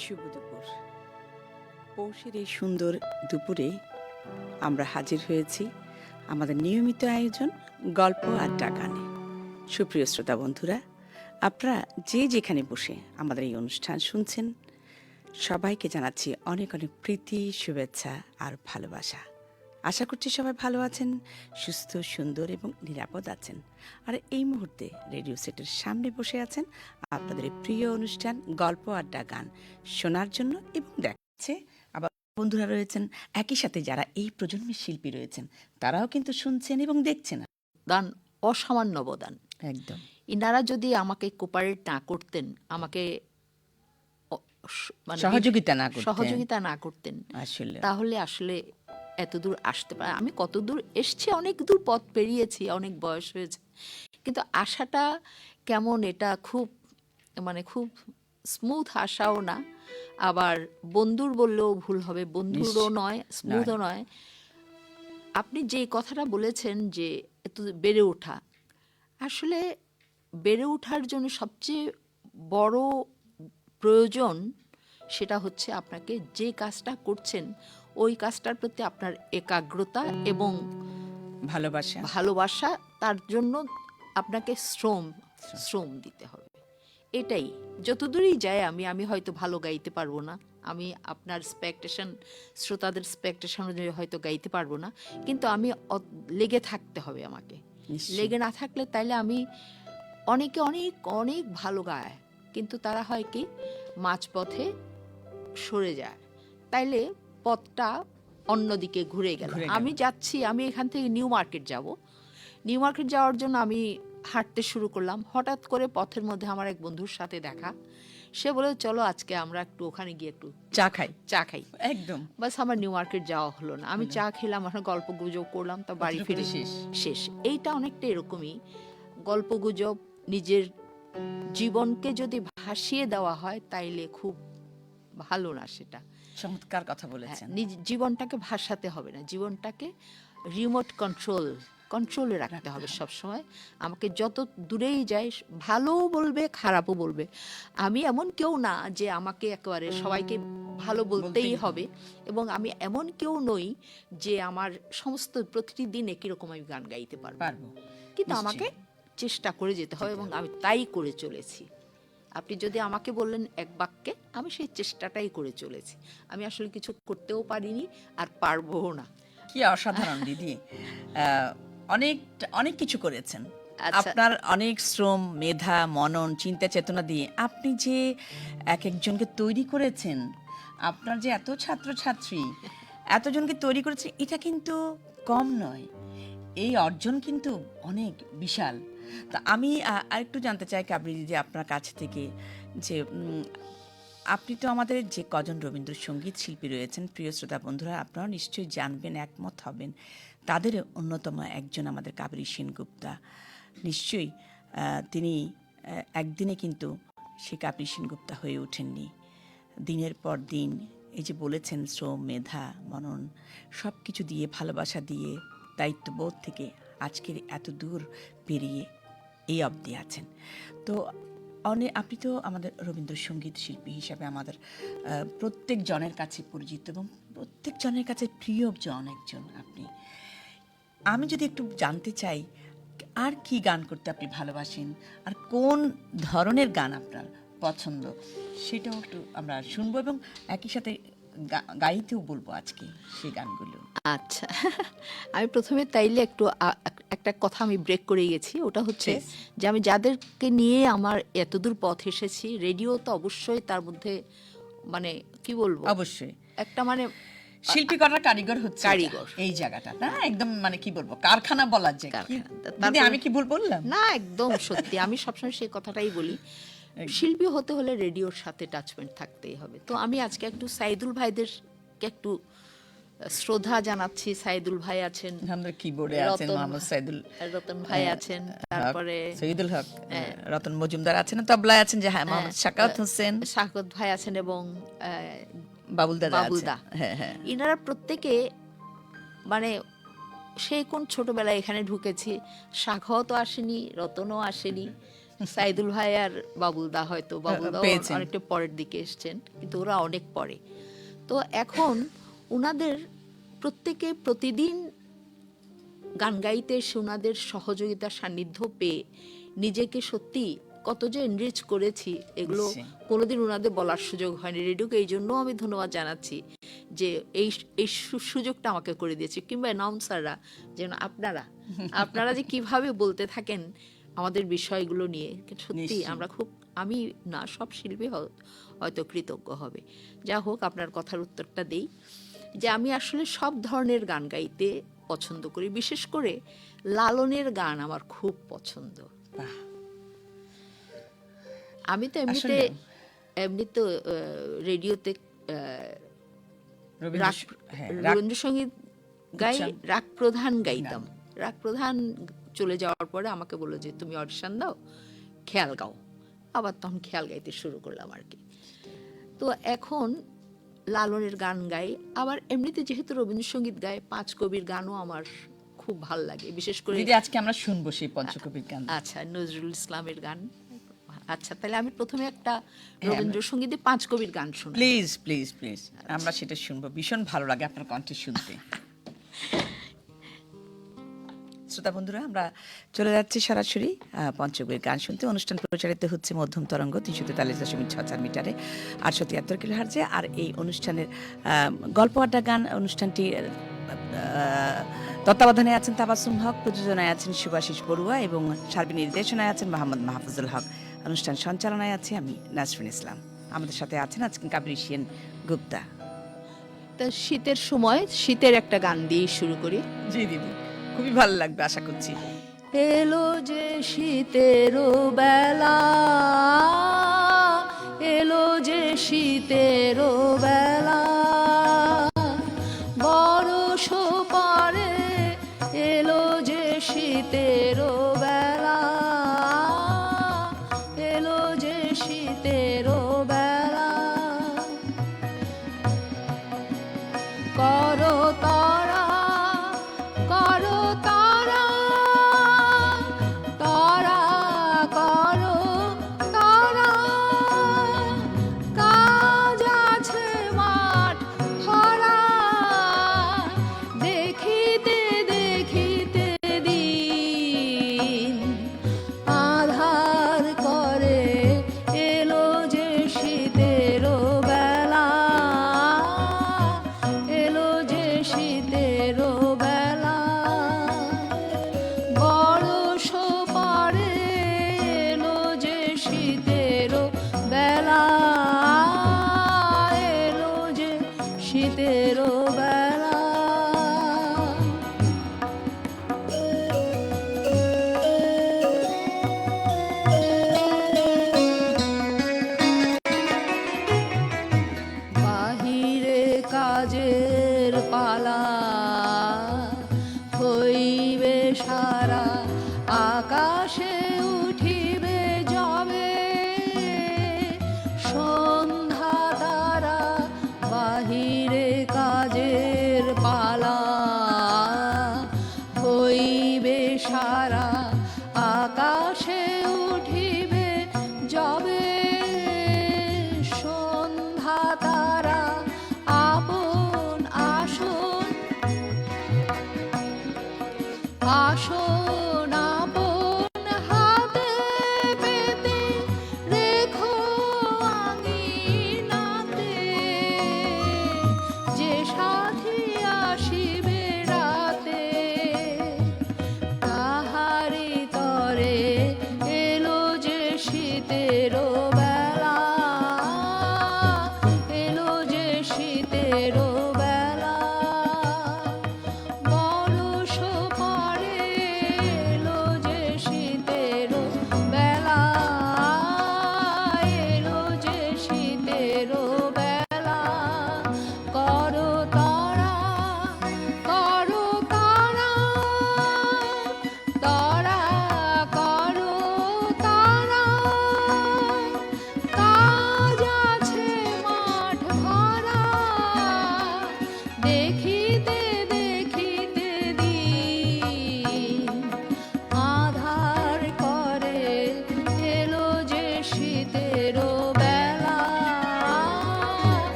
শুভ দুপুর। পৌষের এই সুন্দর দুপুরে আমরা হাজির হয়েছি আমাদের নিয়মিত আয়োজন গল্প আড্ডা গানে। সুপ্রিয় শ্রোতা বন্ধুরা, আপনারা যে যেখানে বসে আমাদের এই অনুষ্ঠান শুনছেন, সবাইকে জানাচ্ছি অনেক অনেক প্রীতি, শুভেচ্ছা আর ভালোবাসা। আশা করছি সবাই ভালো আছেন, সুস্থ, সুন্দর এবং নিরাপদ আছেন। আর এই মুহূর্তে রেডিও সেটের সামনে বসে আছেন আপনাদের এই প্রিয় অনুষ্ঠান গল্প আড্ডা গান শোনার জন্য এবং দেখাচ্ছে। আবার বন্ধুরা রয়েছেন একই সাথে, যারা এই প্রজন্মের শিল্পী রয়েছেন, তারাও কিন্তু শুনছেন এবং দেখছেন। দান অসামান্য অবদান। একদম ইনারা যদি আমাকে কোপারেট না করতেন, আমাকে সহযোগিতা না করতেন, তাহলে আসলে এতদূর আসতে পারে। আমি কতদূর এসছি, অনেক দূর পথ পেরিয়েছি, অনেক বয়স হয়েছে, কিন্তু আশাটা কেমন, এটা খুব স্মুথ আশাও না, আবার বন্ধুর বললেও ভুল হবে, বন্ধুরও নয়, স্মুথও নয়। আপনি যে কথাটা বলেছেন যে এত বেড়ে ওঠা, আসলে বেড়ে ওঠার জন্য সবচেয়ে বড় প্রয়োজন সেটা হচ্ছে আপনাকে যে কাজটা করছেন ওই কাজটার প্রতি আপনার একাগ্রতা এবং ভালোবাসা, তার জন্য আপনাকে শ্রম দিতে হবে। এটাই যতদূরই যায়, আমি হয়তো ভালো গাইতে পারবো না, আমি আপনার শ্রোতাদের এক্সপেকটেশন অনুযায়ী হয়তো গাইতে পারবো না, কিন্তু আমি লেগে থাকতে হবে আমাকে। লেগে না থাকলে তাইলে আমি অনেকে অনেক অনেক ভালো গায়, কিন্তু তারা হয় কি মাঝপথে সরে যায়, তাইলে পথটা অন্যদিকে ঘুরে গেল। আমি যাচ্ছি, আমি এখান থেকে নিউ মার্কেট যাওয়ার জন্য আমি হাঁটতে শুরু করলাম। হঠাৎ করে পথের মধ্যে আমার এক বন্ধুর সাথে দেখা, সে বলে চলো আজকে আমরা একটু ওখানে গিয়ে একটু চা খাই। একদম বাস, আমার নিউ মার্কেট যাওয়া হলো না। আমি চা খেলাম, আমার গল্প গুজব করলাম, তো বাড়ি ফিরে শেষ। এইটা অনেকটা এরকমই, গল্প গুজব, নিজের জীবনকে যদি ভাসিয়ে দেওয়া হয় তাইলে খুব ভালো না। সেটা চমৎকার কথা বলেছেন। জীবনটাকে ভাসাতে হবে না, জীবনটাকে রিমোট কন্ট্রোলে রাখতে হবে সবসময়। আমাকে যত দূরেই যাই, ভালোও বলবে খারাপও বলবে, আমি এমন কেউ না যে আমাকে একেবারে সবাইকে ভালো বলতেই হবে, এবং আমি এমন কেউ নই যে আমার সমস্ত প্রতিটি দিন একই রকম আমি গান গাইতে পারবো, কিন্তু আমাকে চেষ্টা করে যেতে হবে, এবং আমি তাই করে চলেছি। আপনি যদি আমাকে বললেন এক বাক্যে, আমি সেই চেষ্টাটাই করে চলেছি। আমি আসলে কিছু করতেও পারিনি, আর পারবও না। কি অসাধারণ দিদি, অনেক কিছু করেছেন। আপনার অনেক শ্রম, মেধা, মনন, চিন্তা চেতনা দিয়ে আপনি যে এক একজনকে তৈরি করেছেন, আপনার যে এত ছাত্রছাত্রী এতজনকে তৈরি করেছে, এটা কিন্তু কম নয়। এই অর্জন কিন্তু অনেক বিশাল। তা আমি আরেকটু জানতে চাই কাবরি দিদি আপনার কাছ থেকে, যে আপনি তো আমাদের যে কজন রবীন্দ্রসঙ্গীত শিল্পী রয়েছেন, প্রিয় শ্রোতা বন্ধুরা, আপনারা নিশ্চয়ই জানবেন, একমত হবেন, তাদের অন্যতম একজন আমাদের কাবেরী সেনগুপ্তা। নিশ্চয়ই তিনি একদিনে কিন্তু সে কাবেরী সেনগুপ্তা হয়ে ওঠেননি। দিনের পর দিন এই যে বলেছেন, শ্রম, মেধা, মনন সব কিছু দিয়ে, ভালোবাসা দিয়ে, দায়িত্ববোধ থেকে আজকের এত দূর পেরিয়ে এই অবধি আছেন। তো আপনি তো আমাদের রবীন্দ্রসঙ্গীত শিল্পী হিসাবে আমাদের প্রত্যেক জনের কাছে পরিচিত এবং প্রত্যেক জনের কাছে প্রিয় জন একজন আপনি। আমি যদি একটু জানতে চাই, আর কি গান করতে আপনি ভালোবাসেন, আর কোন ধরনের গান আপনার পছন্দ, সেটাও একটু আমরা শুনবো, এবং একই সাথে গাইতেও বলবো আজকে সেই গানগুলো। আচ্ছা, আমি প্রথমে তাইলে একটা কথা আমি ব্রেক করে গেছি, ওটা হচ্ছে যে আমি যাদেরকে নিয়ে আমার এতদূর পথ এসেছি, রেডিও তো অবশ্যই তার মধ্যে, কি বলবো, অবশ্যই একটা শিল্পী করার কারিগর এই জায়গাটা না, একদম কি বলবো, কারখানা বলার জায়গা। আমি কি ভুল বললাম? না, একদম সত্যি। আমি সবসময় সেই কথাটাই বলি, শিল্পী হতে হলে রেডিওর সাথে টাচমেন্ট থাকতেই হবে। তো আমি আজকে একটু সাইদুল ভাইদেরকে একটু শ্রদ্ধা জানাচ্ছি। সাইদুল ভাই আছেন, কিবোর্ডে আছেন মোহাম্মদ সাইদুল, রতন ভাই আছেন, তারপরে শহীদুল হক, রতন মজুমদার আছেন, তবলায় আছেন যে মোহাম্মদ শাকাত হোসেন, শাকাত ভাই আছেন, এবং বাবুলদা। ইনারা প্রত্যেকে সেই কোন ছোটবেলায় এখানে ঢুকেছি, শাখাও তো আসেনি, রতনও আসেনি, সাইদুল ভাই আর বাবুলদা হয়তো, বাবুলদা পেয়েছেন। অনেকটা পরের দিকে এসছেন, কিন্তু ওরা অনেক পরে। তো এখন ওনাদের প্রত্যেকে প্রতিদিন গান গাইতে এসে ওনাদের সহযোগিতা সান্নিধ্য পেয়ে নিজেকে সত্যি কত যে এনরিচ করেছি, এগুলো নিশ্চয়ই। কোনোদিন ওনাদের বলার সুযোগ হয়নি। রেডিওকে এই জন্য আমি ধন্যবাদ জানাচ্ছি যে এই এই সুযোগটা আমাকে করে দিয়েছে, কিংবা অ্যানাউন্সাররা যেন আপনারা যে কিভাবে বলতে থাকেন আমাদের বিষয়গুলো নিয়ে, সত্যি নিশ্চয়ই। আমরা খুব, আমি না সব শিল্পী হয়তো কৃতজ্ঞ হবে। যা হোক, আপনার কথার উত্তরটা দেই যে আমি আসলে সব ধরনের গান গাইতে পছন্দ করি, বিশেষ করে লালনের গান আমার খুব পছন্দ। বাহ, আমি তো এমনিতে আসলেও। এমনিতে রেডিওতে হ্যাঁ, রবীন্দ্রসঙ্গীত গাই, উচ্চারণ। রাগ প্রধান গাইতাম। রাগ প্রধান চলে যাওয়ার পরে আমাকে বললো যে তুমি অডিশন দাও, খেয়াল গাও। আবার তখন খেয়াল গাইতে শুরু করলাম আর কি। তো এখন লালনের গান গাই, আবার এমনিতে যেহেতু রবীন্দ্রসঙ্গীত গায়, পাঁচ কবির গানও আমার খুব ভাল লাগে, বিশেষ করে দিদি আজকে আমরা শুনবো সেই পঞ্চকবির গান। আচ্ছা, নজরুল ইসলামের গান। আচ্ছা, তাহলে আমি প্রথমে একটা রবীন্দ্রসঙ্গীতে পাঁচ কবির গান শুনি। প্লিজ প্লিজ প্লিজ, আমরা সেটা শুনবো, ভীষণ ভালো লাগে আপনার কণ্ঠে শুনতে। শ্রোতা বন্ধুরা, আমরা চলে যাচ্ছি সরাসরি পঞ্চকবির গান শুনতে। অনুষ্ঠান প্রচারিত হচ্ছে মধ্যম তরঙ্গ 343.64 মিটারে, 873 কিলোহার্টজে। আর এই অনুষ্ঠানের গল্প আড্ডা গান অনুষ্ঠানটি তত্ত্বাবধানে আছেন তাবাসসুম হক, প্রযোজনায় আছেন সুভাষিস বড়ুয়া এবং সার্বিক নির্দেশনায় আছেন মোহাম্মদ মাহফুজুল হক। অনুষ্ঠান সঞ্চালনায় আছে আমি নাসরিন ইসলাম। আমাদের সাথে আছেন আজকে কাবরি সেন গুপ্তা। তা শীতের সময় শীতের একটা গান দিয়ে শুরু করি। জি দিদি, খুবই ভালো লাগবে আশা করছি। এলো যে শীতের বেলা, এলো যে শীতের বেলা, বরষ পরে এলো যে শীতের বেলা, এলো যে শীতের বেলা, করো তারা, করো তারা, তারা করো তারা,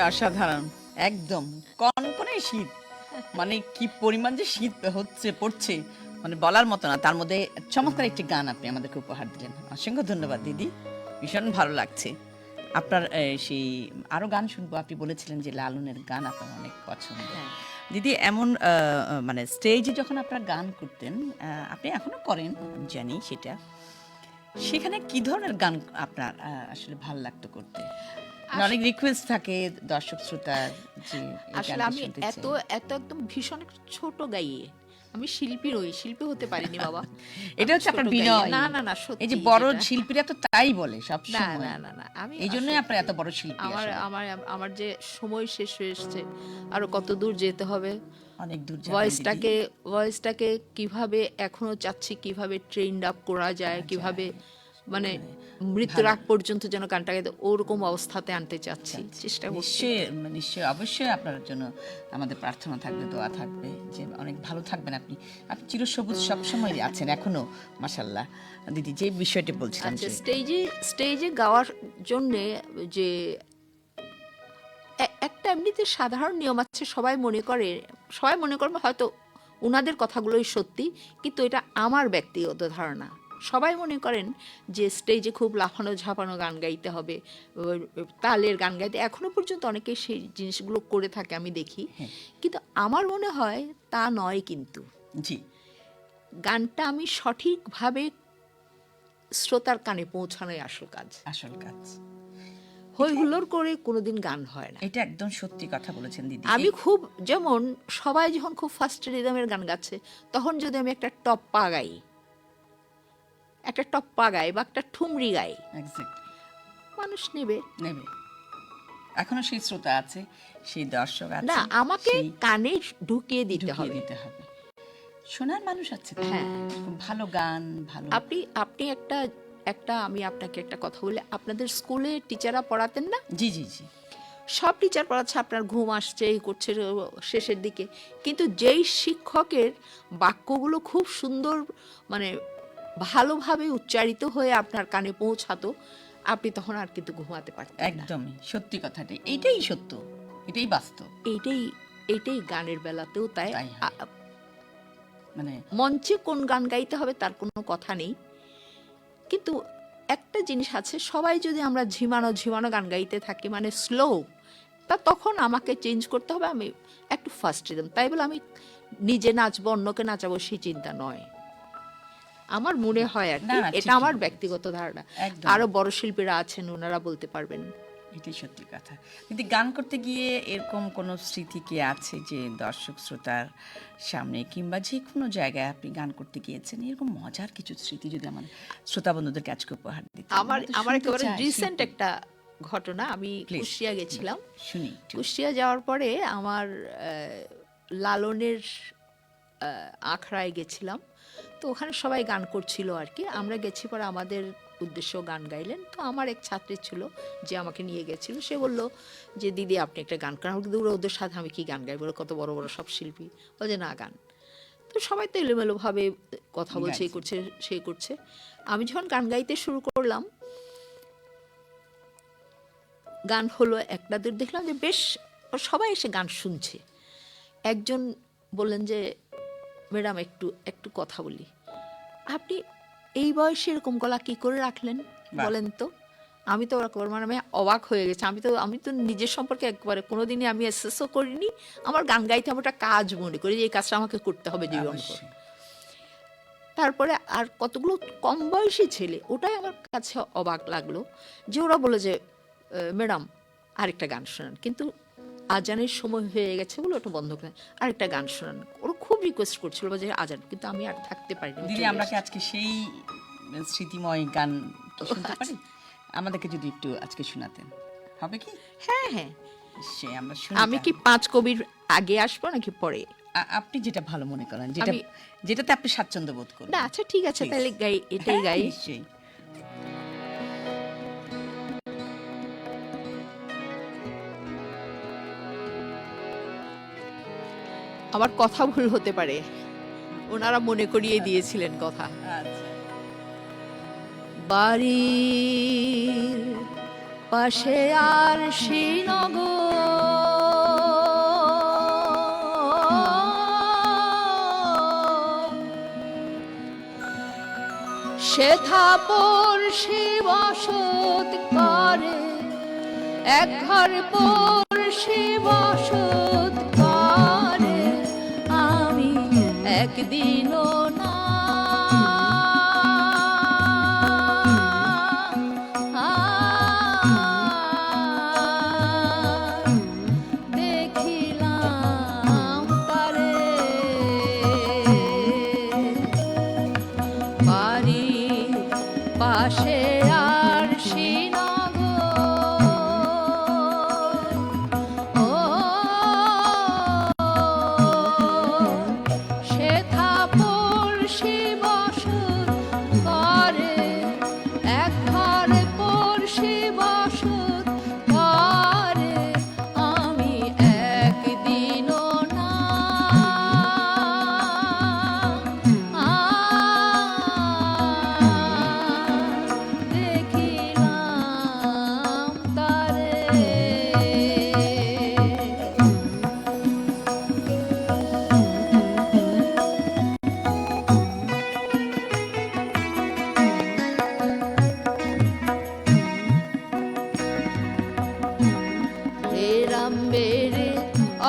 অসাধারণ, একদম কনকনে শীত, মানে কি পরিমাণ যে শীত পড়ছে মানে বলার মতো না। তার মধ্যে চমৎকার একটি গান আপনি আমাদেরকে উপহার দিলেন, অসংখ্য ধন্যবাদ দিদি, ভীষণ ভালো লাগছে। আপনার সেই আরো গান শুনবো, আপনি বলেছিলেন যে লালনের গান আপনার অনেক পছন্দ। দিদি এমন মানে স্টেজে যখন আপনারা গান করতেন, আপনি এখনো করেন আমি জানি সেটা, সেখানে কি ধরনের গান আপনার আসলে ভালো লাগতো করতে? অনেক রিকোয়েস্ট থাকে দর্শক শ্রোতার যে এই আসলে গানটা আমি শুনতে এত চাই। এত একদম ভীষণ একটা ছোট গাইয়ে, আমি শিল্পী নই, শিল্পী হতে পারিনি বাবা। এটা আমি হচ্ছে আপনার ছোট গাইয়ে। বিনয়। না না না, এই সত্যি যে বড় যেটা। শিল্পীরা তো তাই বলে না সবসময়, না না না, আমি এই জন্যই আসলে আপনার এত বড় শিল্পী। আমার আসলে আমার আমার যে সময় শেষ হয়ে এসছে, আরো কত দূর যেতে হবে। অনেক দূর যাবেন দিদি। ভয়েসটাকে কিভাবে এখনো চাচ্ছি কিভাবে ট্রেন্ড আপ করা যায়, কিভাবে মানে মৃত্যুর আগ পর্যন্ত যেন গানটাকে ওরকম অবস্থাতে আনতে চাচ্ছি, চেষ্টা করছি। নিশ্চয়ই নিশ্চয়ই অবশ্যই আপনার জন্য আমাদের প্রার্থনা থাকবে, দোয়া থাকবে যে অনেক ভালো থাকবেন আপনি। আপনি চিরসবুজ সবসময় আছেন এখনো, মাশাআল্লাহ। দিদি যে বিষয়টি বলছিলাম আচ্ছা, যে স্টেজে গাওয়ার জন্যে যে একটা এমনিতে সাধারণ নিয়ম আছে, সবাই মনে করবে হয়তো ওনাদের কথাগুলোই সত্যি, কিন্তু এটা আমার ব্যক্তিগত ধারণা। সবাই মনে করেন যে স্টেজে খুব লাফানো ঝাঁপানো গান গাইতে হবে, তালের গান গাইতে, এখনো পর্যন্ত অনেকে সেই জিনিসগুলো করে থাকে আমি দেখি। কিন্তু আমার মনে হয় তা নয়। কিন্তু জি, গানটা আমি সঠিকভাবে শ্রোতার কানে পৌঁছানোই আসল কাজ। আসল কাজ। হই হুল্লোড় করে কোনোদিন গান হয় না। এটা একদম সত্যি কথা বলেছেন দিদি। আমি খুব, যেমন সবাই যখন খুব ফাস্ট রিদমের গান গাচ্ছে, তখন যদি আমি একটা টপ্পা গাই বা একটা ঠুমরি গাই, এক্স্যাক্টলি মানুষ নেবে নেবে। এখনো সেই শ্রোতা আছে, সেই দর্শক আছে, না, আমাকে সেই কানে ঢুকিয়ে দিতে ঢুকিয়ে হবে। দিতে হবে। শোনার মানুষ আছে তো। হ্যাঁ। এরকম ভালো গান, ভালো আপনি আমি আপনাকে একটা কথা বলি, আপনাদের স্কুলে টিচাররা পড়াতেন না? জি জি জি, সব টিচার পড়াচ্ছে, আপনার ঘুম আসছে, এই করছে শেষের দিকে, কিন্তু যেই শিক্ষকের বাক্যগুলো খুব সুন্দর মানে ভালোভাবে উচ্চারিত হয়ে আপনার কানে পৌঁছাতো, আপনি তখন আর কিন্তু ঘুমাতে পারতেন না। একদমই সত্যি কথাটাই, এইটাই সত্য, এটাই বাস্তব। এইটাই গানের বেলাতেও তাই। তাই হয়। মানে মঞ্চে কোন গান গাইতে হবে তার কোনো কথা নেই, কিন্তু একটা জিনিস আছে, সবাই যদি আমরা ঝিমানো গান গাইতে থাকি, মানে স্লো, তখন আমাকে চেঞ্জ করতে হবে, আমি একটু ফাস্ট রিদম। তাই বলে আমি নিজে নাচবো, অন্যকে নাচাবো, সেই চিন্তা নয়। আমার মনে হয় আর না, কি, না, এটা ঠিকই আমার বলেছেন। ব্যক্তিগত ধারণা। একদম। আরো বড় শিল্পীরা আছেন, ওনারা বলতে পারবেন। এটাই সত্যি কথা। কিন্তু গান করতে গিয়ে এরকম কোনো স্মৃতি কি আছে যে দর্শক শ্রোতার সামনে কিংবা যে কোনো জায়গায় আপনি গান করতে গিয়েছেন, এরকম মজার কিছু স্মৃতি যদি আমার শ্রোতা বন্ধুদেরকে আজকে উপহার দিতে? আমার একেবারে রিসেন্ট একটা ঘটনা, আমি কুষ্টিয়া গেছিলাম। শুনি। কুষ্টিয়া যাওয়ার পরে আমার লালনের আখড়ায় গেছিলাম, তো ওখানে সবাই গান করছিল আর কি। আমরা গেছি পরে আমাদের উদ্দেশ্য গান গাইলেন, তো আমার এক ছাত্রী ছিল যে আমাকে নিয়ে গেছিল, সে বলল যে দিদি আপনি একটা গান করেন। আমাকে দূরে, ওদের সাথে আমি কি গান গাইবো, ওরা কত বড় বড় সব শিল্পী, বলছে না গান। তো সবাই তো এলোমেলোভাবে কথা বলছে, এই করছে সেই করছে। আমি যখন গান গাইতে শুরু করলাম, গান হলো একটা দূর, দেখলাম যে বেশ সবাই এসে গান শুনছে। একজন বললেন যে ম্যাডাম একটু কথা বলি, আপনি এই বয়সে এরকম গলা কি করে রাখলেন বলেন তো? আমি তো মানে আমি অবাক হয়ে গেছি। আমি তো নিজের সম্পর্কে একবারে কোনোদিনই আমি এসেসও করিনি। আমার গান গাইতে আমি একটা কাজ মনে করি, যে এই কাজটা আমাকে করতে হবে জীবন। তারপরে আর কতগুলো কম বয়সী ছেলে, ওটাই আমার কাছে অবাক লাগলো যে ওরা বলে যে ম্যাডাম আরেকটা গান শোনান, কিন্তু আজানের সময় হয়ে গেছে বলে ওটা বন্ধ করে আরেকটা গান শোনান। ওরা খুব রিকোয়েস্ট করছিল যে আজান, কিন্তু আমি আর থাকতে পারিনি। দিদি আমরা কি আজকে সেই স্মৃতিময় গান শুনতে পারি? আমাদেরকে যদি একটু আজকে শোনাতেন হবে কি? হ্যাঁ হ্যাঁ, সে আমরা শুনি। আমি কি 5 কবির আগে আসবো নাকি পরে? আপনি যেটা ভালো মনে করেন, যেটাতে আপনি স্বাচ্ছন্দ্য বোধ করেন। না আচ্ছা ঠিক আছে, তাহলে গাই, এটাই গাই। নিশ্চয়ই। আমার কথা ভুল হতে পারে, ওনারা মনে করিয়ে দিয়েছিলেন কথা। আচ্ছা। বাড়ির পাশে আর শ্রীনগর, সেথা পর সে বসত করে, এক ঘর পর সে বসত করে, আমি একদিনও না দেখিলাম তারে। বাড়ির পাশে আর ও সেথা পড়শি বসত করে, এক ঘরে পড়শি বসত করে, আমি একদিনও না দেখিলাম তারে। এরাম বেড়ে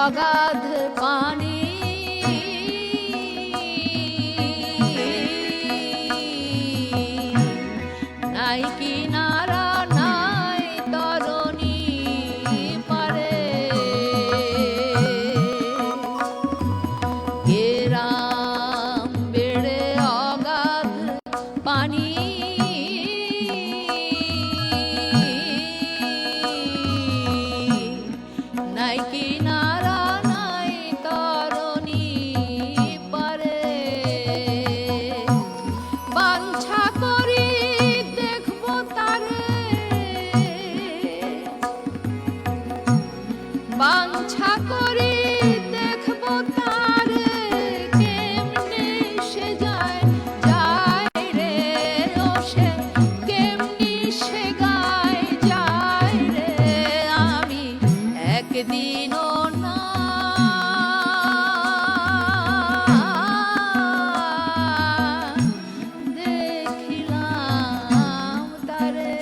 অগাধ পানি, নাই কিনারা নাই তরণী পারে, এরাম বেড়ে অগাধ পানি, নাই কিনারা নাই তরণী পারে, বাঞ্ছা করি দেখবো তারে, বাঞ্ছা করি দেখবো তারে, কেমনে সে যায় যায় রে, ও সে কেমনি সে গায় যায় রে, আমি একদিনও না দেখিলাম তারে।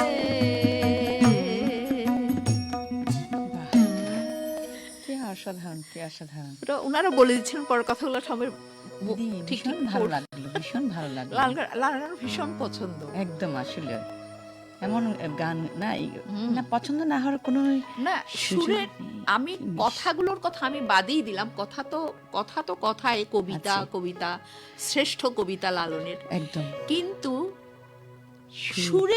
কি অসাধারণ, কি অসাধারণ। ওটা ওনারা বলে দিচ্ছেন, পরের কথাগুলো সবাই দিদি, ঠিক ভীষণ ঠিক ভালো লাগলো, ভীষণ ভালো লাগলো। লাল গান ভীষণ পছন্দ। একদম আসলে এমন গান না না পছন্দ না হওয়ার কোনো না সুযোগ সুরের নেই। আমি কথাগুলোর কথা আমি বাদেই দিলাম, কথা তো কথায় কবিতা, আচ্ছা। কবিতা শ্রেষ্ঠ কবিতা লালনের, একদম কিন্তু সুর,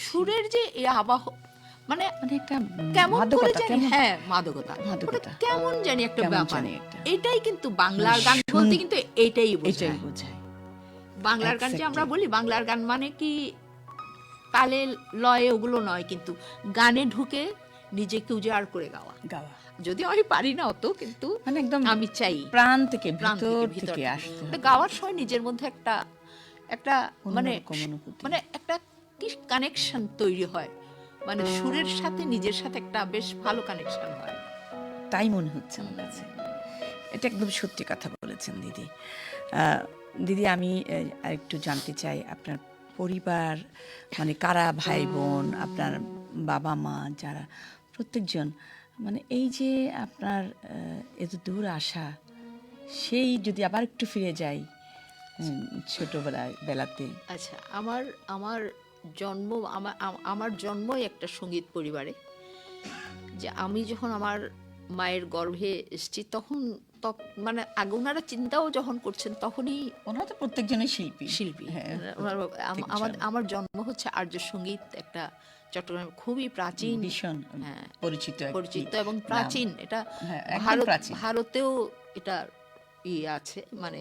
সুরের যে এই আবাহ, মানে মানে একটা কেমন করে মাদকতা, জানি, কেমন হ্যাঁ মাদকতা, মাদকতা। ওটা কেমন জানি একটা কেমন ব্যাপার। জানি একটা। এটাই কিন্তু বাংলার গান বলতে কিন্তু এটাই এটাই বোঝায়। বোঝায়। বাংলার গান যে আমরা বলি বাংলার গান মানে কি তালে লয়ে ওগুলো নয়, কিন্তু গানে ঢুকে নিজেকে উজাড় করে গাওয়া। গাওয়া যদিও আমি পারি না অত, কিন্তু মানে একদম আমি চাই প্রাণ থেকে প্রাণ ভিতর ভিতর থেকে থেকে। আসতে এটা হবে। গাওয়ার সময় নিজের মধ্যে একটা একটা মানে অন্যরকম অনুভূতি। মানে একটা কি কানেকশন তৈরি হয়, মানে সুরের সাথে নিজের সাথে একটা বেশ ভালো কানেকশন হয়। তাই মনে হচ্ছে আমার কাছে। এটা একদম সত্যি কথা বলেছেন দিদি। দিদি আমি একটু জানতে চাই আপনার পরিবার, মানে কারা ভাই বোন, আপনার বাবা মা যারা প্রত্যেকজন, মানে এই যে আপনার এত দূর আসা, সেই যদি আবার একটু ফিরে যাই ছোটবেলাতে। আচ্ছা, আমার আমার জন্ম আমার জন্মই একটা সঙ্গীত পরিবারে। যে আমি যখন আমার মায়ের গর্ভে এসেছি তখন মানে আগে ওনারা চিন্তাও যখন করছেন তখনই ওনারা তো প্রত্যেকজনই শিল্পী। হ্যাঁ, আমার জন্ম হচ্ছে আর্য সঙ্গীত, একটা চট্টগ্রামে খুবই প্রাচীন, ভীষণ হ্যাঁ পরিচিত এবং প্রাচীন। এটা ভারতেও এটা আছে, মানে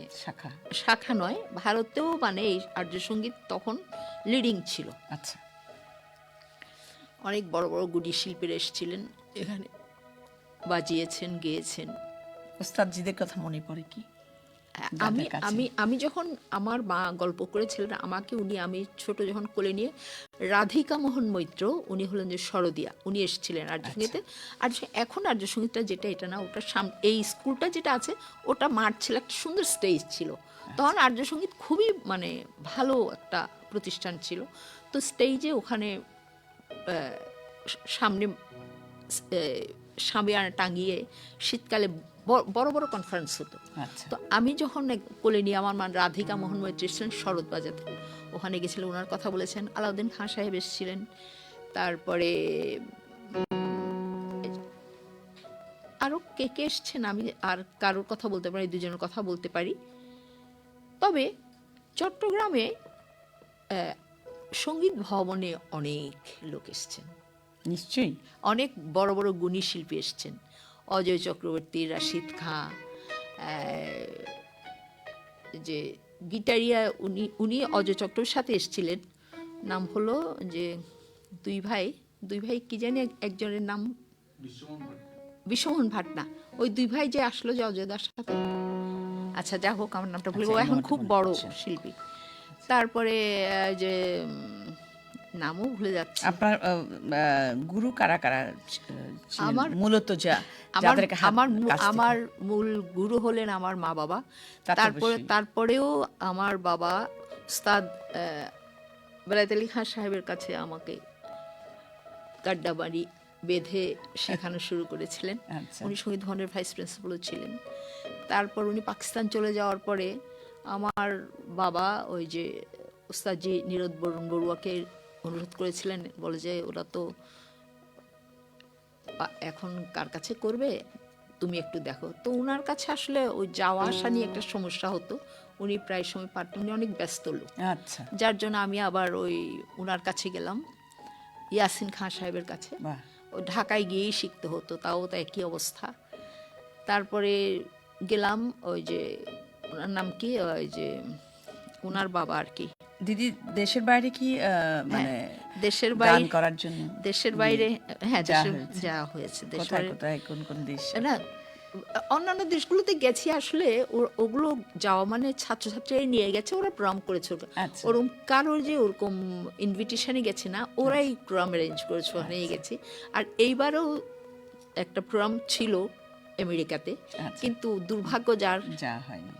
শাখা নয়, ভারতেও মানে এই আর্য সঙ্গীত তখন লিডিং ছিল। আচ্ছা, অনেক বড় বড় গুডি শিল্পীরা এসেছিলেন এখানে, বাজিয়েছেন, গেয়েছেন। ওস্তাদজিদের কথা মনে পড়ে কি? আমি যখন আমার মা গল্প করেছিলেন আমাকে, আমি ছোট যখন কোলে নিয়ে, রাধিকা মোহন মৈত্র, উনি হলেন যে সরদিয়া, উনি এসেছিলেন আর্য সঙ্গীতে। আর এখন আর্য সঙ্গীতটা যেটা, এটা না, ওটার সামনে এই স্কুলটা যেটা আছে ওটা মাঠ ছিল, একটা সুন্দর স্টেজ ছিল তখন। আর্য সঙ্গীত খুবই মানে ভালো একটা প্রতিষ্ঠান ছিল। তো স্টেজে ওখানে সামনে সামিয়ানা টাঙিয়ে শীতকালে বড় বড় কনফারেন্স হতো। আচ্ছা। তো আমি যখন কোলে নিয়ে আমার রাধিকা মোহন মৈত্রী ছিলেন শরৎ বাজাতে, ওখানে গেছিলেন, ওনার কথা বলেছেন। আলাউদ্দিন খান সাহেব এসেছিলেন, তারপরে আরও কে কে এসছেন আমি আর কারোর কথা বলতে পারি, দুজনের কথা বলতে পারি। তবে চট্টগ্রামে সঙ্গীত ভবনে অনেক লোক এসছেন, নিশ্চয়ই অনেক বড় বড় গুণী শিল্পী এসছেন। অজয় চক্রবর্তী, রাশিদ খাঁ, যে গিটারিয়া উনি অজয় চক্রবর্তীর সাথে এসেছিলেন। নাম হলো যে দুই ভাই কি জানি একজনের নাম বিশ্বমোহন ভাট না, ওই দুই ভাই যে আসলো যে অজয়দার সাথে, আচ্ছা যা হোক আমার নামটা ভুলে, ও এখন খুব বড় শিল্পী। তারপরে যে নামও ভুলে যাচ্ছে। আপনার গুরু কারা কারা আমার মূলত আমার মূল গুরু হলেন আমার মা বাবা। তারপরেও আমার বাবা উস্তাদ বেলায়েত আলী খান সাহেবের কাছে আমাকে গাড্ডাবাড়ি বেঁধে শেখানো শুরু করেছিলেন। উনি সঙ্গীত ভবনের ভাইস প্রিন্সিপালও ছিলেন। তারপর উনি পাকিস্তান চলে যাওয়ার পরে আমার বাবা ওই যে উস্তাদজি নীরদ বরুণ বড়ুয়াকে অনুরোধ করেছিলেন, বলে যে ওরা তো এখন কার কাছে করবে, তুমি একটু দেখো। তো উনার কাছে আসলে ওই যাওয়া আসা নিয়ে একটা সমস্যা হতো, উনি প্রায় সময় পারতেন, উনি অনেক ব্যস্ত লোক। আচ্ছা। যার জন্য আমি আবার ওই উনার কাছে গেলাম, ইয়াসিন খান সাহেবের কাছে। ও ঢাকায় গিয়েই শিখতে হতো, তাও তো একই অবস্থা। তারপরে গেলাম ওই যে ওনার নাম কি, ওই যে ওনার বাবা আর কি। দিদি দেশের বাইরে কি মানে দেশের বাইরে করার জন্য দেশের বাইরে হ্যাঁ যাওয়া হয়েছে। কোথায় কোন কোন দেশ? না অন্যান্য দেশগুলোতে গেছি আসলে, ওগুলো যাওয়া মানে ছাত্রছাত্রীরা নিয়ে গেছে, ওরা প্রোগ্রাম করেছে। ওরকম কারোর যে ওরকম ইনভিটেশনে গেছে না, ওরাই প্রোগ্রাম অ্যারেঞ্জ করেছে, ওখানে গেছি। আর এইবারও একটা প্রোগ্রাম ছিল আমেরিকাতে, কিন্তু দুর্ভাগ্য যার হয়নি,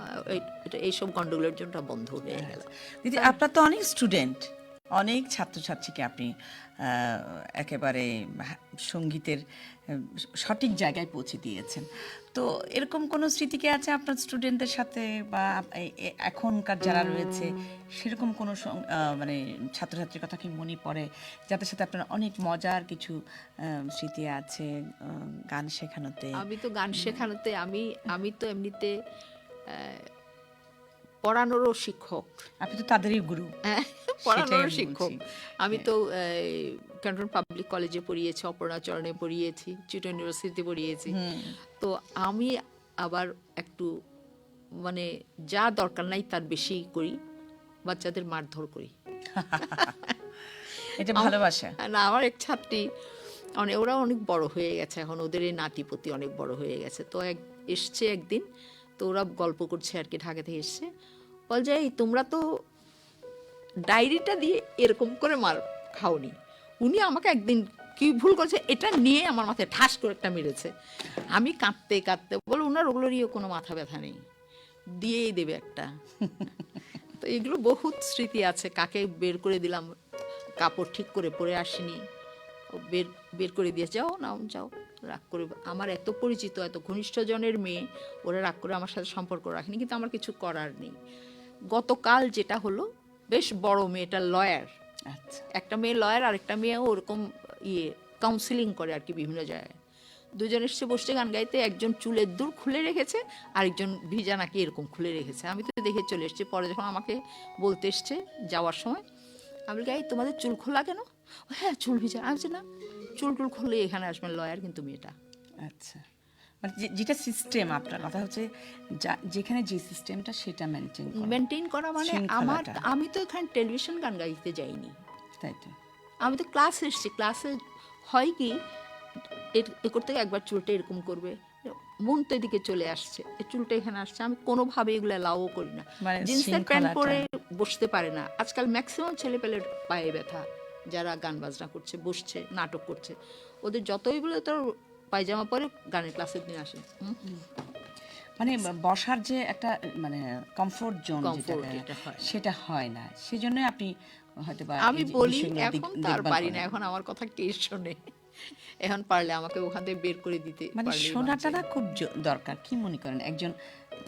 এইসব গন্ডগোলের জন্য বন্ধ হয়ে গেল। দিদি আপনার তো অনেক স্টুডেন্ট, অনেক ছাত্রছাত্রীকে আপনি একেবারে সঙ্গীতের সঠিক জায়গায় পৌঁছে দিয়েছেন। তো এরকম কোনো স্মৃতি কি আছে আপনার স্টুডেন্টদের সাথে, বা এখনকার যারা রয়েছে সেরকম কোনো মানে ছাত্রছাত্রীর কথা কি মনে পড়ে, যাদের সাথে আপনার অনেক মজার কিছু স্মৃতি আছে গান শেখানোতে? আমি তো গান শেখানোতে আমি তো এমনিতে পড়ানোরও শিক্ষক। আপনি তো তাদেরই গুরু। পড়ানোরও শিক্ষক। আমি তো ক্যান্টন পাবলিক কলেজে পড়িয়েছি, অপর্ণাচরণে পড়িয়েছি, চিটন ইউনিভার্সিটি পড়িয়েছি। তো আমি আবার একটু মানে যা দরকার নাই তার বেশি করি, বাচ্চাদের মারধর করি। এটা ভালোবাসা না, আমার এক ছাত্রী ওরা অনেক বড় হয়ে গেছে এখন, ওদের এই নাতিপতি অনেক বড় হয়ে গেছে। তো এসছে একদিন, তো ওরা গল্প করছে আর কি, ঢাকা থেকে এসছে, বল যে তোমরা তো ডায়েরিটা দিয়ে এরকম করে মার খাওনি। উনি আমাকে একদিন কি ভুল করছে এটা নিয়ে আমার মাথায় ঠাস করে একটা মেরেছে। আমি কাঁদতে কাঁদতে বলো ওনার ওগুলোরই কোনো মাথা ব্যথা নেই, দিয়েই দেবে একটা। তো এগুলো বহুত স্মৃতি আছে। কাকে বের করে দিলাম, কাপড় ঠিক করে পরে আসিনি, ও বের করে দিয়ে যাও রাগ করে। আমার এত পরিচিত, এত ঘনিষ্ঠ জনের মেয়ে, ওরা রাগ করে আমার সাথে সম্পর্ক রাখেনি, কিন্তু আমার কিছু করার নেই। গতকাল যেটা হলো, বেশ বড় মেয়েটা লয়ার, একটা মেয়ে লয়ার, আরেকটা মেয়েও ওরকম কাউন্সিলিং করে আর কি বিভিন্ন জায়গায়। দুজন এসছে বসছে গান গাইতে, একজন চুলের দূর খুলে রেখেছে, আরেকজন ভিজা নাকি এরকম খুলে রেখেছে। আমি তো দেখে চলে এসেছি। পরে যখন আমাকে বলতে এসছে যাওয়ার সময়, আমি গাই তোমাদের চুল খোলা কেন? হ্যাঁ চুল ভিজা। আমি না, চুল খুললে এখানে আসবেন লয়ার, কিন্তু মেয়েটা। আচ্ছা, মানে যেটা সিস্টেম, আপনার কথা হচ্ছে যেখানে যে সিস্টেমটা সেটা মেনটেন করা মানে আমি তো এখানে টেলিভিশন গান গাইতে যাইনি, তাই তো। আমি তো ক্লাসে এসেছি। ক্লাসে হয় কি, এ করতে একবার চুলটা এরকম করবে, মন তো এদিকে চলে আসছে, এই চুলটা এখানে আসছে। আমি কোনোভাবে এগুলো লাও করি না। জিন্সের প্যান্ট পরে বসতে পারে না। আজকাল ম্যাক্সিমাম ছেলেপেলের পায়ে ব্যথা, যারা গান বাজনা করছে, বসছে, নাটক করছে, ওদের যতই বলে তোর পায়জামা পরে গানের ক্লাসের দিন আসে। মানে বসার যে একটা মানে কমফোর্ট জোন Comfort যেটা হয়। সেটা হয় না, সেজন্য আপনি হয়তো বা আমি এই যে বলি বিষয়গুলো এখন তার দেখভাল পারি না, করেন। এখন আমার কথা কে শোনে? এখন পারলে আমাকে ওখান থেকে বের করে দিতে মানে পারলেই শোনাটা বাঁচে। না খুব দরকার, কি মনে করেন একজন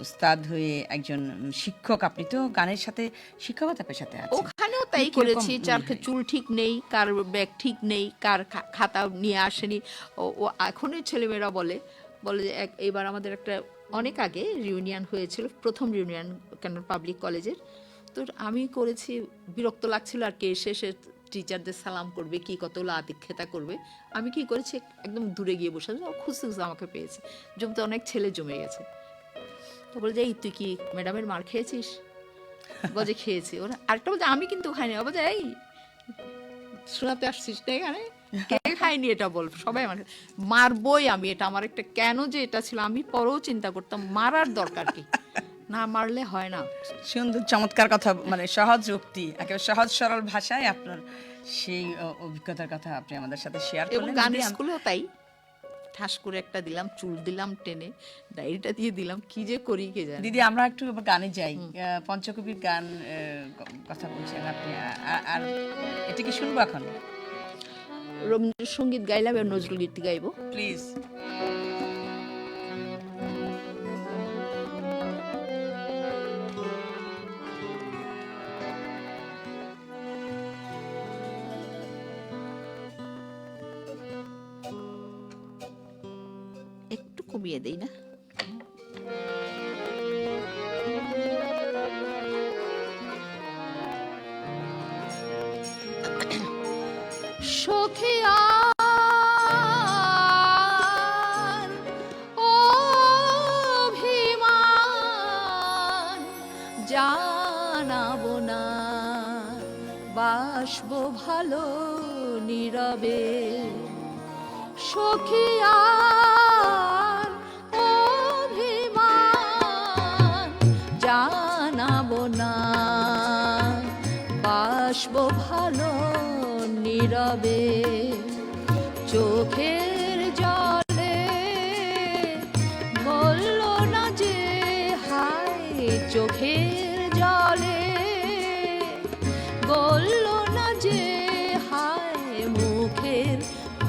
উস্তাদ হয়ে, একজন শিক্ষক, আপনি তো গানের সাথে শিক্ষকতা পেশাতে আছেন, ওখানেও মানে তাই কিরকম করেছি, মনে যার হয়? চুল ঠিক নেই, কার ব্যাগ ঠিক নেই, কার খাতা নিয়ে আসেনি। ও ও এখনই ছেলেমেয়েরা বলে বলে যে এবার আমাদের একটা অনেক আগে রিউনিয়ন হয়েছিল, প্রথম রিউনিয়ন কেন পাবলিক কলেজের। তো আমি করেছি, বিরক্ত লাগছিল আর কে এসে সে টিচারদের সালাম করবে কি কতগুলো আদিক্ষেতা করবে। আমি কি করেছি, একদম দূরে গিয়ে বসে আছি, খুঁজতে খুঁজতে আমাকে পেয়েছে। জমতে অনেক ছেলে জমে গেছে। তো বলে যে এই তুই কি ম্যাডামের মার খেয়েছিস? বলে খেয়েছি। ওরা আরেকটা বলছে আমি কিন্তু খাইনি। ও বলছে এই শোনাতে আসছিস না এখানে, কে খায়নি এটা বল। সবাই আমার মারবই আমি, এটা আমার একটা কেন যে এটা ছিল আমি পরেও চিন্তা করতাম, মারার দরকার কি, না মারলে হয় না। সুন্দর চমৎকার কথা, মানে সহজ উক্তি, একেবারে সহজ সরল ভাষায় আপনার সেই অভিজ্ঞতার কথা আপনি আমাদের সাথে শেয়ার এবং করলেন। গানের স্কুলেও তাই, ঠাস করে একটা দিলাম, চুল দিলাম টেনে, ডায়েরিটা দিয়ে দিলাম, কি যে করি কে জানে। দিদি আমরা একটু এবার গানে যাই। পঞ্চকবির গান কথা বলছেন আপনি, আর এটা কি শুনবো এখন? রবীন্দ্রসঙ্গীত গাইলাম, এবার নজরুল গীতি গাইবো। প্লিজ। একটু কমিয়ে দেই না? সখিয়া অভিমান জানাবো না, বাসবো ভালো নীরবে। সখিয়া অভিমান জানাবো না, বাসবো ভালো নীরবে। চোখের জলে বলল না যে হায়, চোখের জলে বলল না যে হায়, মুখের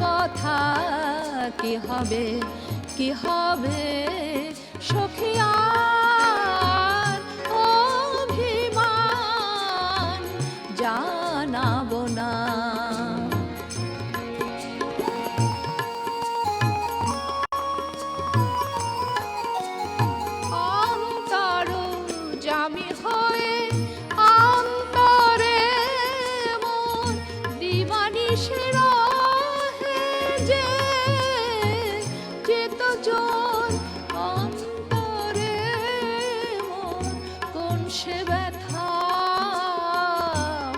কথা কি হবে, কি হবে। সখিয়ার অভিমান জানাবো না। অন্তর জামি হয়ে অন্তরে মন দিবানিশে রহে যে, চেতজন অন্তরে মন কোন সে ব্যথা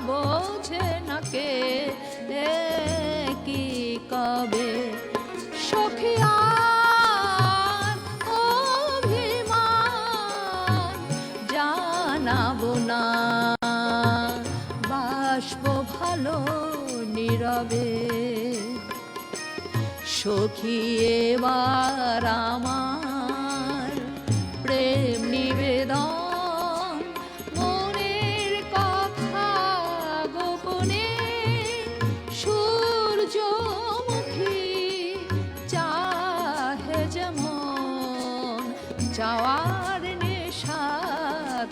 বোঝে না কে, কি কবে। সখিয়ার অভিমান জানাবো না, বাসবো ভালো নীরবে। সখী এবার আমার প্রেম নিবেদন, মনের কথা গোপনে সূর্যমুখী চাহে যেমন, চাওয়ার নেশা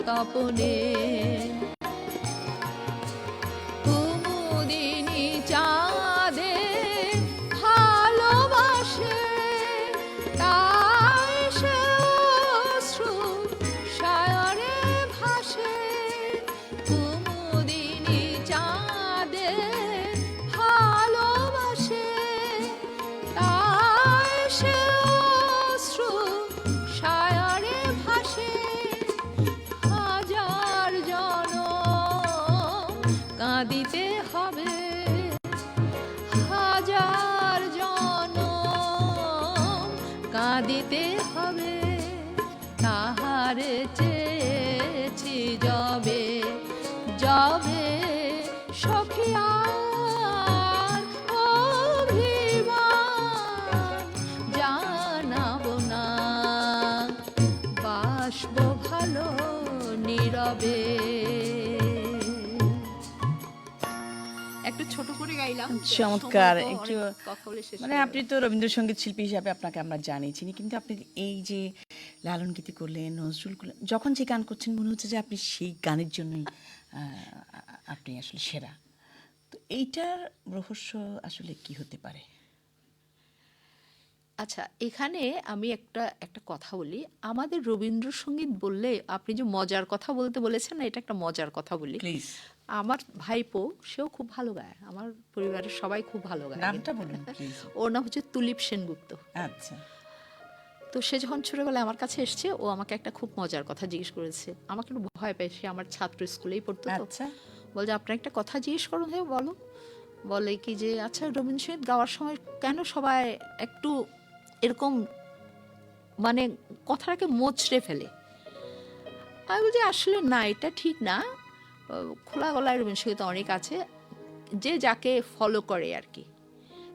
তপনে। কুমুদিনী চাঁদে ভালোবাসে, তাই সে অশ্রু সায়রে ভাসে। কুমুদিনী চাঁদে ভালোবাসে, তাই সে অশ্রু সায়রে ভাসে। হাজার জনম কাঁদিতে হবে, হাজার জনম কাঁদিতে হবে, তাহারে চেয়েছি যবে, যবে। সখিয়ার অভিমান জানাবো না, যাবে। একটু ছোট করে গাইলাম, চমৎকার। সময় তো একটু অনেক কথা বলে শেষ মানে হয়ে আপনি তো রবীন্দ্রসঙ্গীত শিল্পী হিসাবে আপনাকে আমরা জানি চিনি, কিন্তু আপনি এই যে লালন গীতি করলেন, নজরুল করলেন, যখন যে গান করছেন মনে হচ্ছে যে আপনি সেই গানের জন্যই আপনি আসলে সেরা। তো এইটার রহস্য আসলে কি হতে পারে? আচ্ছা, এখানে আমি একটা একটা কথা বলি। আমাদের রবীন্দ্রসঙ্গীত বললে, আপনি যে মজার কথা বলতে বলেছেন না, এটা একটা মজার কথা বলি। প্লিজ আমার ভাইপো, সেও খুব ভালো গায়, আমার পরিবারের সবাই খুব ভালো গায়। নামটা বলুন প্লিজ। ওর নাম হচ্ছে তুলিপ সেনগুপ্ত। আচ্ছা তো সে যখন ছোটবেলায় আমার কাছে এসছে, ও আমাকে একটা খুব মজার কথা জিজ্ঞেস করেছে। আমাকে একটু ভয় পায়, সে আমার ছাত্র স্কুলেই পড়তো। তো আচ্ছা বলছে, আপনার একটা কথা জিজ্ঞেস করুন। হ্যাঁ বলো। বলে কি যে, আচ্ছা রবীন্দ্রসঙ্গীত গাওয়ার সময় কেন সবাই একটু এরকম মানে কথাটাকে মোচড়ে ফেলে? আমি বলছি, আসলে না, এটা ঠিক না। খোলা গলায় রবীন্দ্রসঙ্গীত অনেক আছে, যে যাকে ফলো করে আর কি।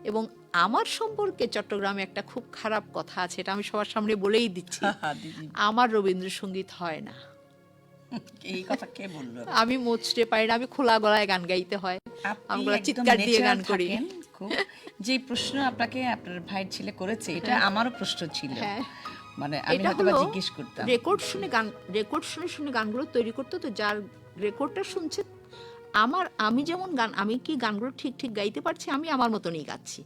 এবং আমার সম্পর্কে চট্টগ্রামে একটা খুব খারাপ কথা আছে, এটা আমি সবার সামনে বলেই দিচ্ছি। দিদি আমার রবীন্দ্রসঙ্গীত হয় না। এই কথা কে বললো? আমি মোচড়ে পারি না, আমি খোলা গলায় গান গাইতে হয়, আপনি আমি একদম চিৎকার দিয়ে গান natural করি। থাকেন খুব। যে প্রশ্ন আপনাকে আপনার ভাইয়ের ছেলে করেছে, এটা আমারও প্রশ্ন ছিল। হ্যাঁ, মানে আমি এটা হয়তো বা হলো জিজ্ঞেস করতাম। রেকর্ড শুনে শুনে গানগুলো তৈরি করতো। তো যার রেকর্ডটা শুনছে, আমি যেমন গান, আমি কি গানগুলো ঠিক ঠিক গাইতে পারছি, আমি আমার মতনই গাচ্ছি।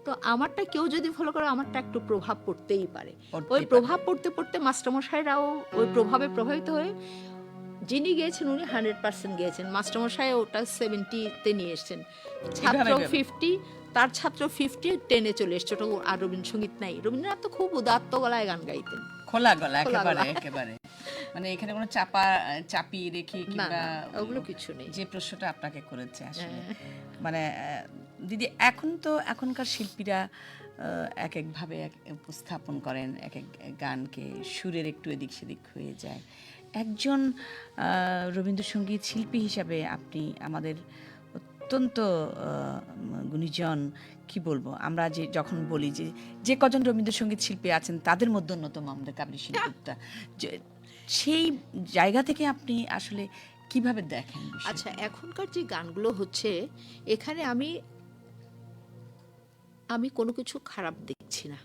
তো আমারটা কেউ যদি ফলো করে, আমারটা একটু প্রভাব পড়তেই পারে। ওই প্রভাব পড়তে পড়তে মাস্টারমশাইরাও ওই প্রভাবে প্রভাবিত হয়ে, যিনি গিয়েছেন উনি 100% গিয়েছেন, মাস্টারমশাই ওটা 70-তে নিয়ে এসছেন, ছাত্র 50, তার ছাত্র 50 10-এ চলে এসছে। ওটা আর রবীন্দ্রসঙ্গীত নাই। রবীন্দ্রনাথ তো খুব উদাত্ত গলায় গান গাইতেন, খোলা গলা, খোলা একেবারে গলা। একেবারে। মানে এখানে কোনো চাপি রেখে না কিংবা না, ওগুলো কিছু নেই। যে প্রশ্নটা আপনাকে করেছে আসলে মানে দিদি, এখনকার শিল্পীরা এক একভাবে উপস্থাপন করেন, এক এক গানকে সুরের একটু এদিক সেদিক হয়ে যায়। একজন রবীন্দ্রসঙ্গীত শিল্পী হিসাবে আপনি আমাদের অত্যন্ত গুণীজন, কি বলবো আমরা, যে যখন বলি যে যে কজন রবীন্দ্রসঙ্গীত শিল্পী আছেন তাদের মধ্যে অন্যতম আমাদের কাবলি শিল্পীটা, সেই জায়গা থেকে আপনি আসলে কিভাবে দেখেন বিষয়টা? আচ্ছা, এখনকার যে গানগুলো হচ্ছে, এখানে আমি কোনো কিছু খারাপ দেখছি না।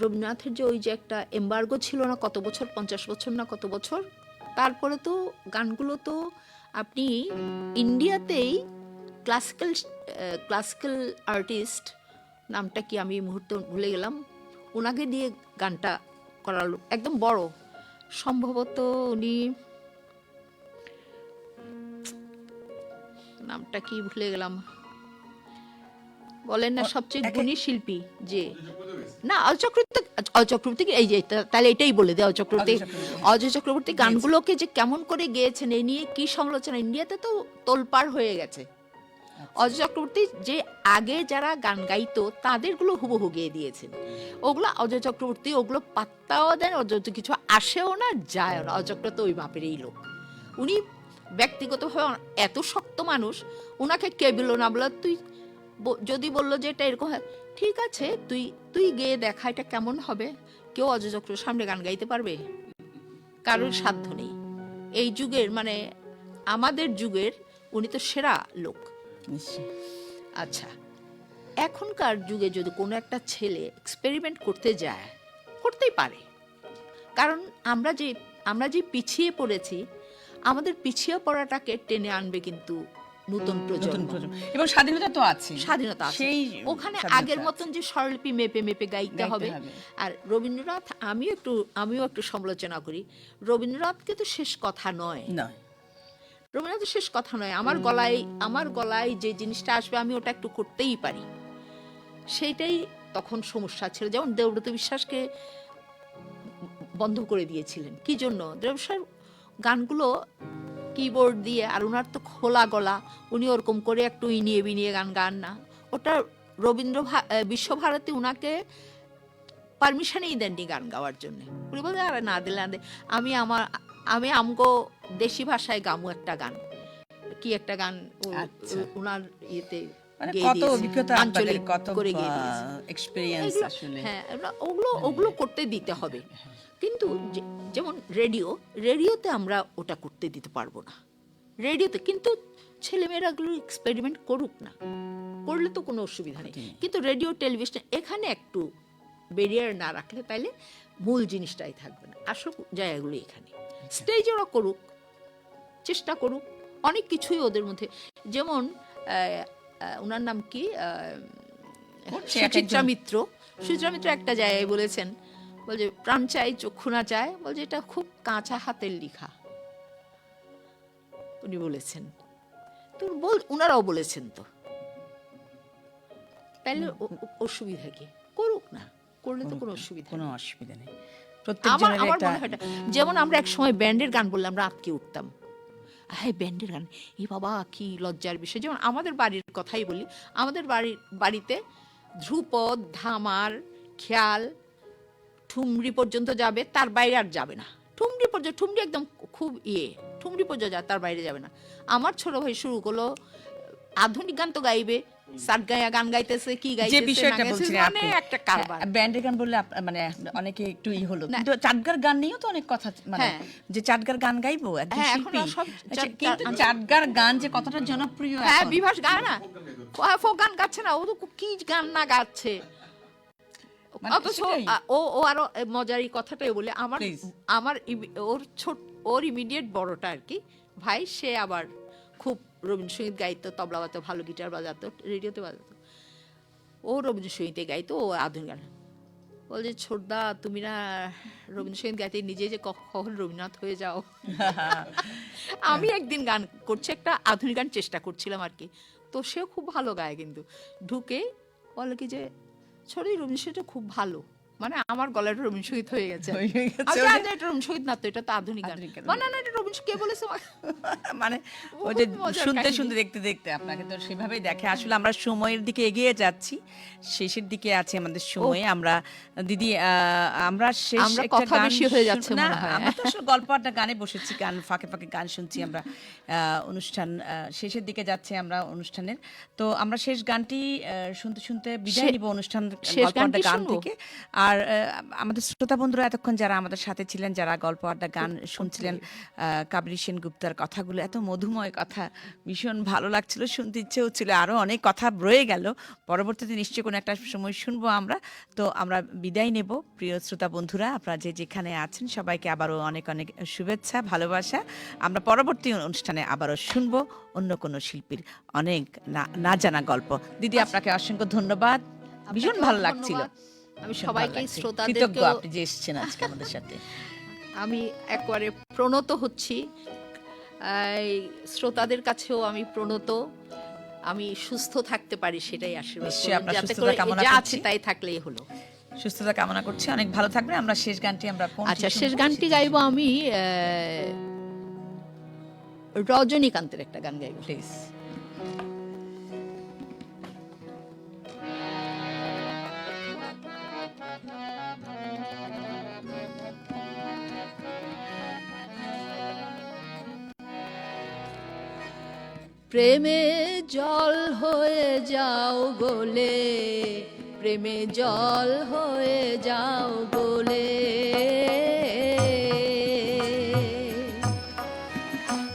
রবীন্দ্রনাথের যে ওই যে একটা এম্বার্গো ছিল না, কত বছর, 50 বছর না কত বছর, তারপরে তো গানগুলো তো আপনি ইন্ডিয়াতেই ক্লাসিক্যাল আর্টিস্ট, নামটা কি আমি এই মুহূর্তে ভুলে গেলাম, ওনাকে দিয়ে গানটা করালো, একদম বড়, সম্ভবত উনি, নামটা কি ভুলে গেলাম, বলেন না, সবচেয়ে গুণী শিল্পী যে, না অজয় চক্রবর্তী, এই যে তাহলে এটাই বলে দেয়, অজয় চক্রবর্তী গানগুলোকে যে কেমন করে গেয়েছেন, এই নিয়ে কি সমালোচনা, ইন্ডিয়াতে তো তোলপাড় হয়ে গেছে। অজয় চক্রবর্তী যে আগে যারা গান গাইতো তাদেরগুলো হুবহু গেয়ে দিয়েছেন। ওগুলো অজয় চক্রবর্তী, ওগুলো পাত্তাও দেন, অজয় কিছু আসেও না যায়ও না। অজয় চক্রবর্তী ওই মাপেরই লোক। উনি ব্যক্তিগতভাবে এত শক্ত মানুষ, ওনাকে কে বললো না বলো, তুই যদি বললো যে এটা এরকম, ঠিক আছে, তুই গেয়ে দেখা এটা কেমন হবে। কেউ অজয় চক্রের সামনে গান গাইতে পারবে? কারোর সাধ্য নেই। এই যুগের, মানে আমাদের যুগের উনি তো সেরা লোক। আচ্ছা, এখনকার যুগে যদি কোনো একটা ছেলে এক্সপেরিমেন্ট করতে যায়, করতেই পারে, কারণ আমরা যে পিছিয়ে পড়েছি, আমাদের পিছিয়ে পড়াটাকে টেনে আনবে কিন্তু নতুন প্রজন্ম। এবং স্বাধীনতা তো আছে, স্বাধীনতা আছে। সেই ওখানে আগের মতন যে স্বরলিপি মেপে মেপে গাইতে হবে। আর রবীন্দ্রনাথ, আমিও একটু সমালোচনা করি, রবীন্দ্রনাথকে তো শেষ কথা নয়, রবীন্দ্রনাথ শেষ কথা নয়। আমার গলায় যে জিনিসটা আসবে আমি ওটা একটু করতেই পারি, সেইটাই তখন সমস্যা ছিল। যেমন দেবব্রত বিশ্বাসকে বন্ধ করে দিয়েছিলেন কি জন্য? দেবব্রত গানগুলো কিবোর্ড দিয়ে, আর ওনার তো খোলা গলা, উনি ওরকম করে একটু ইনিয়ে বিনিয়ে গান না। ওটা বিশ্বভারতী উনাকে পারমিশনই দেননি গান গাওয়ার জন্য। উনি বলতে, আরে না দিলে না দে, আমি আমগো দেশি ভাষায় গামু একটা গান, কি একটা গান ওনার ইয়েতে এক্সপেরিয়েন্স আসলে। হ্যাঁ, ওগুলো করতে দিতে হবে। কিন্তু যেমন রেডিওতে আমরা ওটা করতে দিতে পারবো না, রেডিওতে। কিন্তু ছেলেমেয়েরাগুলো এক্সপেরিমেন্ট করুক না, করলে তো কোনো অসুবিধা নেই। কিন্তু রেডিও টেলিভিশন এখানে একটু ব্যারিয়ার না রাখলে তাইলে মূল জিনিসটাই থাকবে না। আসল জায়গাগুলো এখানে, স্টেজ ওরা করুক, চেষ্টা করুক, অনেক কিছুই ওদের মধ্যে। যেমন ওনার নাম কি, সুচিত্রা মিত্র একটা জায়গায় বলেছেন, বলছে প্রাণ চাই চক্ষু না চায়, বলছে এটা খুব কাঁচা হাতের লেখা, উনি বলেছেন। তো ওনারাও বলেছেন, তো তাইলে অসুবিধা কি? করুক না, করলে তো কোনো অসুবিধা নেই। আমার মনে হয় যেমন আমরা এক সময় ব্যান্ডের গান বললে আমরা আটকে উঠতাম, হ্যাঁ ব্যান্ডের গান, এ বাবা কি লজ্জার বিষয়। যেমন আমাদের বাড়ির কথাই বলি, আমাদের বাড়িতে ধ্রুপদ, ধামার, খেয়াল, ঠুমরি পর্যন্ত যাবে, তার বাইরে আর যাবে না। ঠুমরি একদম খুব ঠুমরি পর্যন্ত যায়, তার বাইরে যাবে না। আমার ছোট ভাই শুরু করলো আধুনিক গান তো গাইবে, সাত গায়া গান গাইতেছে, কি গাইতেছে, মানে একটা কারবার। ব্যান্ডের গান বললে মানে অনেকে একটু হলো, কিন্তু চাটগার গান নিয়েও তো অনেক কথা, মানে যে চাটগার গান গাইবো একজন শিল্পী, কিন্তু চাটগার গান যে কতটা জনপ্রিয়। হ্যাঁ, বিভাস গায় না, ফোক গান গাচ্ছে না, ও তো কি গান না গাচ্ছে। অথচ ও আরো মজার এই কথাটাই বলে, আমার ওর ইমিডিয়েট বড়টা আর কি ভাই, সে আবার খুব রবীন্দ্রসঙ্গীত গাইতো, তবলা বাজাতো, ভালো গিটার বাজাতো, রেডিওতে বাজাতো। ও রবীন্দ্রসঙ্গীতে গাইতো, ও আধুনিক গান। বলছে ছোটদা তুমি না রবীন্দ্রসঙ্গীত গাইতে নিজে যে কখন রবীন্দ্রনাথ হয়ে যাও। আমি একদিন গান করছি, একটা আধুনিক গান চেষ্টা করছিলাম আর কি, তো সেও খুব ভালো গায়, কিন্তু ঢুকে বলে কি যে ছোট রবীন্দ্রসঙ্গীতটা খুব ভালো, মানে আমার গলাটা রবীন্দ্রসঙ্গীত হয়ে গেছে। এটা রবীন্দ্রসঙ্গীত না, তো এটা তো আধুনিক গান। না এটা রবীন্দ্রসঙ্গীত, কে বলেছে? মানে ওই যে শুনতে শুনতে দেখতে দেখতে আপনাকে তো সেভাবেই দেখে। আসলে আমরা সময়ের দিকে এগিয়ে যাচ্ছি, শেষের দিকে আছে আমাদের সময়। আমরা দিদি আমরা শেষ একটা গান বেশি হয়ে যাচ্ছে না, আমরা তো আসলে গল্প আড্ডা গানে বসেছি, গান ফাঁকে ফাঁকে গান শুনছি আমরা। অনুষ্ঠান শেষের দিকে যাচ্ছে আমরা অনুষ্ঠানের, তো আমরা শেষ গানটি শুনতে শুনতে বিদায় নিব অনুষ্ঠান গল্প আড্ডা গান থেকে। আর আমাদের শ্রোতা বন্ধুরা এতক্ষণ যারা আমাদের সাথে ছিলেন, যারা গল্প আড্ডা গান শুনছিলেন, কাবেরী সেনগুপ্তার কথাগুলো এত মধুময় কথা, ভীষণ ভালো লাগছিল, শুনতে ইচ্ছে হচ্ছিল। আরও অনেক কথা রয়ে গেল, পরবর্তীতে নিশ্চয়ই কোনো একটা সময় শুনবো আমরা। তো আমরা বিদায় নেব। প্রিয় শ্রোতা বন্ধুরা, আপনারা যেখানে আছেন সবাইকে আবারও অনেক অনেক শুভেচ্ছা, ভালোবাসা। আমরা পরবর্তী অনুষ্ঠানে আবারও শুনবো অন্য কোনো শিল্পীর অনেক না জানা গল্প। দিদি আপনাকে অসংখ্য ধন্যবাদ, ভীষণ ভালো লাগছিল। আমি সবাইকে, শ্রোতাদেরকে, আপনি যে এসেছেন আজকে আমাদের সাথে, আমি একবারে প্রণত হচ্ছি। শ্রোতাদের কাছেও আমি প্রণত, আমি সুস্থ থাকতে পারি সেটাই আশীর্বাদ করি, যাতে করে যা আছে তাই থাকলেই হলো। সুস্থতা কামনা করছি, অনেক ভালো থাকবেন। আমরা শেষ গানটি শেষ গানটি গাইবো আমি রজনীকান্তের একটা গান গাইবো, প্লিজ। প্রেমে জল হয়ে যাও বলে, প্রেমে জল হয়ে যাও বলে,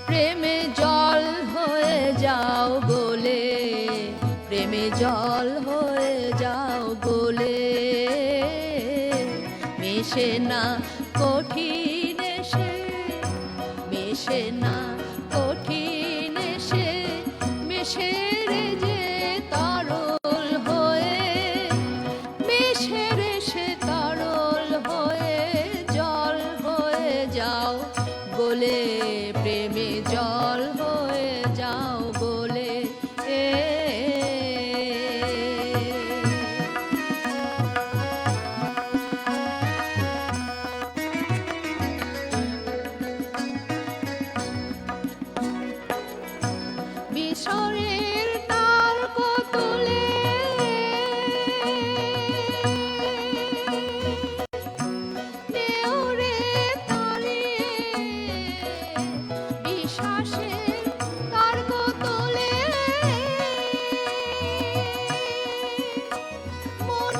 প্রেমে জল হয়ে যাও বলে, প্রেমে জল হয়ে যাও বলে, মেশে না কঠিন এসে, মেশে না কঠিন এসে, মেশে রে যে তরল হয়ে, মেশে রে সে তরল হয়ে, জল হয়ে যাও বলে, প্রেমে জল হয়ে যাও বলে। মিশরের তার কতলে, নেওরে তলিয়ে, বিশ্বাসের তার কতলে, মন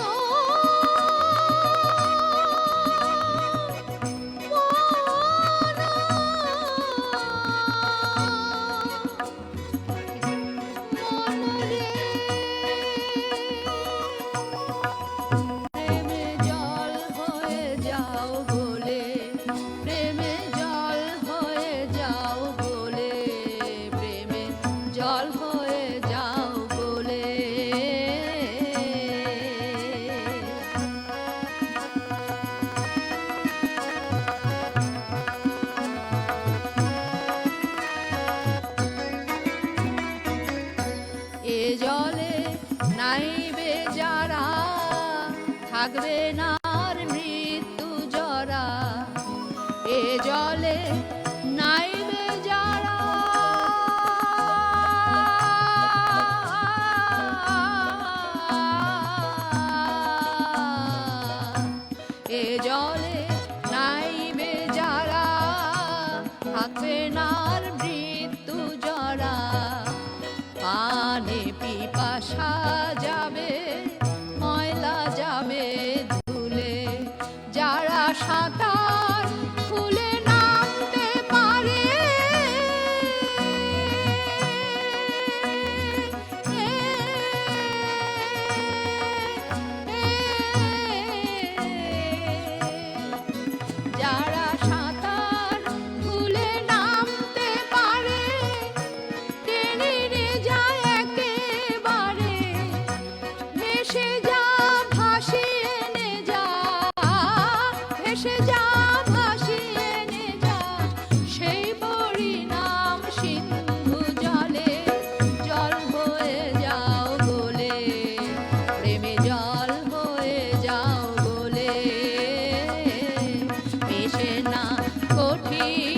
থাকবে না আর মৃত্যু জরা, এ জলে নাইবে যারা। এ জলে নাইবে যারা, থাকবে না আর মৃত্যু জরা। পানে পিপাসা যাবে, ময়লা যাবে ধুলে, যারা সাঁতার খুলে নামতে পারে। যারা সাঁতার খুলে নামতে পারে, টেনে নিয়ে যায় একেবারে, ভেসে যা ভাসিয়ে নে যা, ভেসে যা ভাসিয়ে নে যা, সেই পরিণাম সিন্ধু জলে, জল হয়ে যাও গলে, প্রেমে জল হয়ে যাও গলে, মেশে না কঠিন